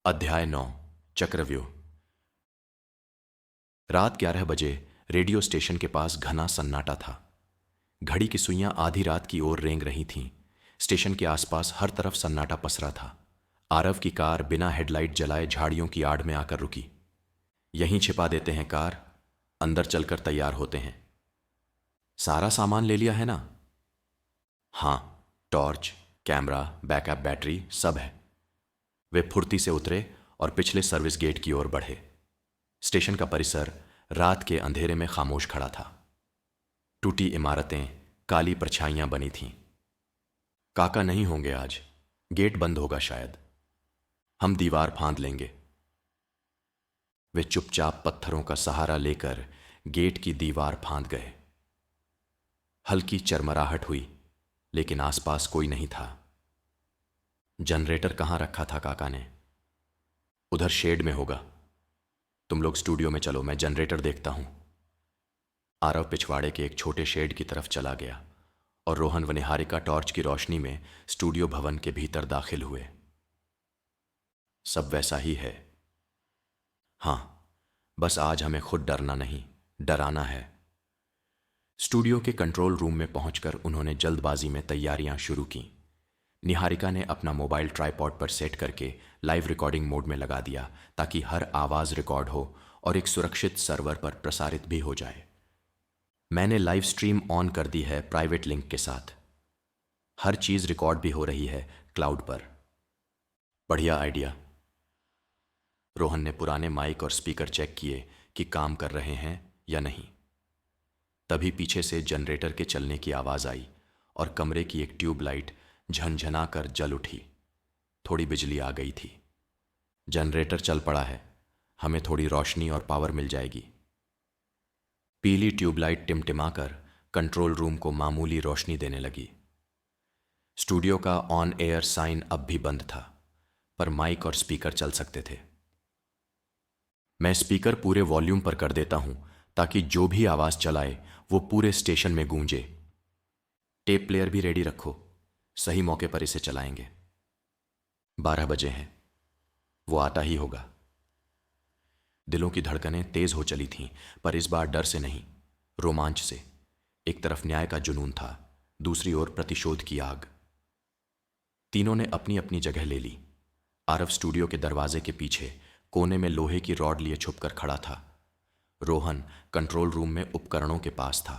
अध्याय 9 चक्रव्यूह। रात 11 बजे रेडियो स्टेशन के पास घना सन्नाटा था। घड़ी की सुइयां आधी रात की ओर रेंग रही थीं। स्टेशन के आसपास हर तरफ सन्नाटा पसरा था। आरव की कार बिना हेडलाइट जलाए झाड़ियों की आड़ में आकर रुकी। यहीं छिपा देते हैं कार, अंदर चलकर तैयार होते हैं। सारा सामान ले लिया है ना? हाँ, टॉर्च, कैमरा, बैकअप बैटरी सब है। वे फुर्ती से उतरे और पिछले सर्विस गेट की ओर बढ़े। स्टेशन का परिसर रात के अंधेरे में खामोश खड़ा था। टूटी इमारतें काली परछाइयां बनी थीं। काका नहीं होंगे आज, गेट बंद होगा शायद। हम दीवार फांद लेंगे। वे चुपचाप पत्थरों का सहारा लेकर गेट की दीवार फांद गए। हल्की चरमराहट हुई, लेकिन आसपास कोई नहीं था। जनरेटर कहाँ रखा था काका ने? उधर शेड में होगा। तुम लोग स्टूडियो में चलो, मैं जनरेटर देखता हूं। आरव पिछवाड़े के एक छोटे शेड की तरफ चला गया और रोहन व निहारिका टॉर्च की रोशनी में स्टूडियो भवन के भीतर दाखिल हुए। सब वैसा ही है। हाँ, बस आज हमें खुद डरना नहीं, डराना है। स्टूडियो के कंट्रोल रूम में पहुंचकर उन्होंने जल्दबाजी में तैयारियां शुरू की। निहारिका ने अपना मोबाइल ट्राइपॉड पर सेट करके लाइव रिकॉर्डिंग मोड में लगा दिया, ताकि हर आवाज रिकॉर्ड हो और एक सुरक्षित सर्वर पर प्रसारित भी हो जाए। मैंने लाइव स्ट्रीम ऑन कर दी है प्राइवेट लिंक के साथ। हर चीज रिकॉर्ड भी हो रही है क्लाउड पर। बढ़िया आइडिया। रोहन ने पुराने माइक और स्पीकर चेक किए कि काम कर रहे हैं या नहीं। तभी पीछे से जनरेटर के चलने की आवाज आई और कमरे की एक ट्यूबलाइट झनझना कर जल उठी। थोड़ी बिजली आ गई थी। जनरेटर चल पड़ा है, हमें थोड़ी रोशनी और पावर मिल जाएगी। पीली ट्यूबलाइट टिमटिमाकर कंट्रोल रूम को मामूली रोशनी देने लगी। स्टूडियो का ऑन एयर साइन अब भी बंद था, पर माइक और स्पीकर चल सकते थे। मैं स्पीकर पूरे वॉल्यूम पर कर देता हूं, ताकि जो भी आवाज चलाए वो पूरे स्टेशन में गूंजे। टेप प्लेयर भी रेडी रखो, सही मौके पर इसे चलाएंगे। 12 बजे हैं, वो आता ही होगा। दिलों की धड़कनें तेज हो चली थीं, पर इस बार डर से नहीं, रोमांच से। एक तरफ न्याय का जुनून था, दूसरी ओर प्रतिशोध की आग। तीनों ने अपनी अपनी जगह ले ली। आरव स्टूडियो के दरवाजे के पीछे कोने में लोहे की रॉड लिए छुपकर खड़ा था। रोहन कंट्रोल रूम में उपकरणों के पास था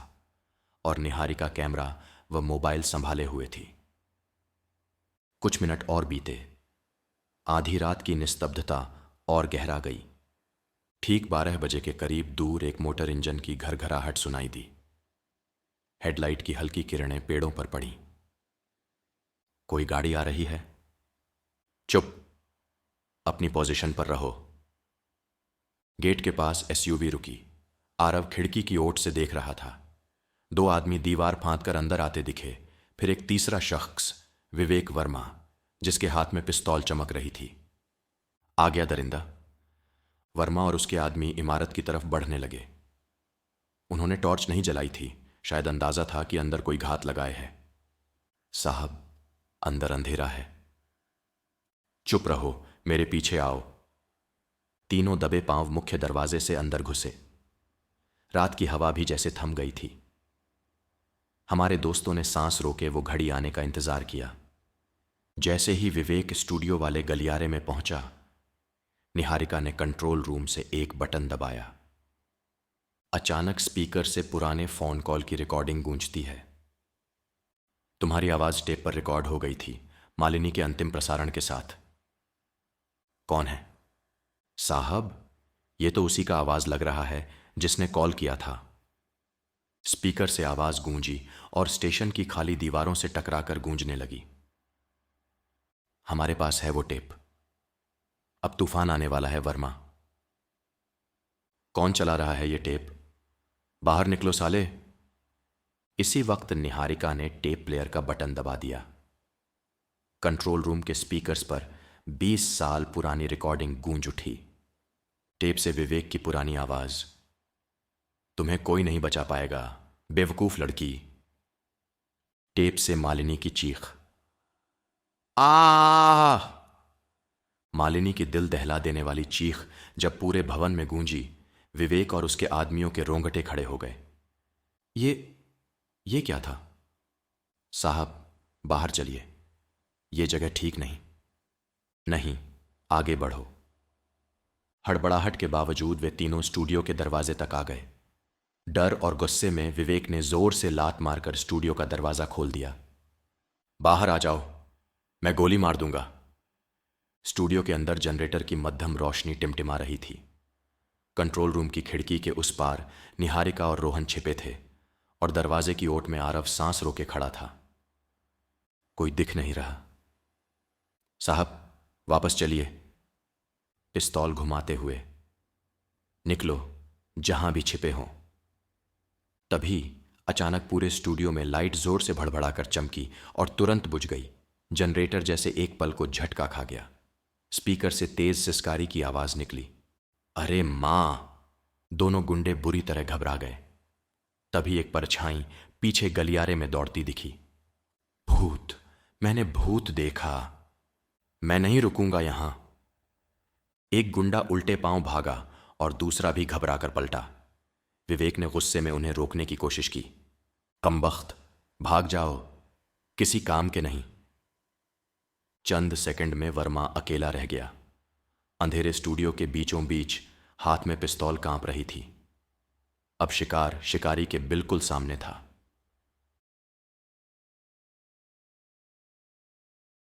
और निहारिका कैमरा व मोबाइल संभाले हुए थी। कुछ मिनट और बीते। आधी रात की निस्तब्धता और गहरा गई। ठीक 12 बजे के करीब दूर एक मोटर इंजन की घरघराहट सुनाई दी। हेडलाइट की हल्की किरणें पेड़ों पर पड़ी। कोई गाड़ी आ रही है। चुप, अपनी पोजीशन पर रहो। गेट के पास एसयूवी रुकी। आरव खिड़की की ओट से देख रहा था। 2 आदमी दीवार फांदकर अंदर आते दिखे, फिर एक तीसरा शख्स, विवेक वर्मा, जिसके हाथ में पिस्तौल चमक रही थी। आ गया दरिंदा। वर्मा और उसके आदमी इमारत की तरफ बढ़ने लगे। उन्होंने टॉर्च नहीं जलाई थी, शायद अंदाजा था कि अंदर कोई घात लगाए है। साहब, अंदर अंधेरा है। चुप रहो, मेरे पीछे आओ। तीनों दबे पांव मुख्य दरवाजे से अंदर घुसे। रात की हवा भी जैसे थम गई थी। हमारे दोस्तों ने सांस रोके वो घड़ी आने का इंतजार किया। जैसे ही विवेक स्टूडियो वाले गलियारे में पहुंचा, निहारिका ने कंट्रोल रूम से एक बटन दबाया। अचानक स्पीकर से पुराने फोन कॉल की रिकॉर्डिंग गूंजती है। तुम्हारी आवाज टेप पर रिकॉर्ड हो गई थी, मालिनी के अंतिम प्रसारण के साथ। कौन है? साहब, ये तो उसी का आवाज लग रहा है जिसने कॉल किया था। स्पीकर से आवाज गूंजी और स्टेशन की खाली दीवारों से टकराकर गूंजने लगी। हमारे पास है वो टेप। अब तूफान आने वाला है वर्मा। कौन चला रहा है ये टेप? बाहर निकलो साले। इसी वक्त निहारिका ने टेप प्लेयर का बटन दबा दिया। कंट्रोल रूम के स्पीकर्स पर 20 साल पुरानी रिकॉर्डिंग गूंज उठी। टेप से विवेक की पुरानी आवाज। तुम्हें कोई नहीं बचा पाएगा, बेवकूफ लड़की। टेप से मालिनी की चीख। आ मालिनी की दिल दहला देने वाली चीख जब पूरे भवन में गूंजी, विवेक और उसके आदमियों के रोंगटे खड़े हो गए। ये क्या था? साहब, बाहर चलिए, ये जगह ठीक नहीं। नहीं, आगे बढ़ो। हड़बड़ाहट के बावजूद वे तीनों स्टूडियो के दरवाजे तक आ गए। डर और गुस्से में विवेक ने जोर से लात मारकर स्टूडियो का दरवाजा खोल दिया। बाहर आ जाओ, मैं गोली मार दूंगा। स्टूडियो के अंदर जनरेटर की मध्यम रोशनी टिमटिमा रही थी। कंट्रोल रूम की खिड़की के उस पार निहारिका और रोहन छिपे थे और दरवाजे की ओट में आरव सांस रोके खड़ा था। कोई दिख नहीं रहा। साहब, वापस चलिए, पिस्तौल घुमाते हुए। निकलो, जहां भी छिपे हों। तभी अचानक पूरे स्टूडियो में लाइट जोर से भड़बड़ाकर चमकी और तुरंत बुझ गई। जनरेटर जैसे एक पल को झटका खा गया। स्पीकर से तेज सिसकारी की आवाज निकली। अरे मां! दोनों गुंडे बुरी तरह घबरा गए। तभी एक परछाई पीछे गलियारे में दौड़ती दिखी। भूत! मैंने भूत देखा। मैं नहीं रुकूंगा यहां। एक गुंडा उल्टे पांव भागा और दूसरा भी घबराकर पलटा। विवेक ने गुस्से में उन्हें रोकने की कोशिश की। कमबख्त, भाग जाओ, किसी काम के नहीं। चंद सेकंड में वर्मा अकेला रह गया। अंधेरे स्टूडियो के बीचों बीच हाथ में पिस्तौल कांप रही थी। अब शिकार शिकारी के बिल्कुल सामने था।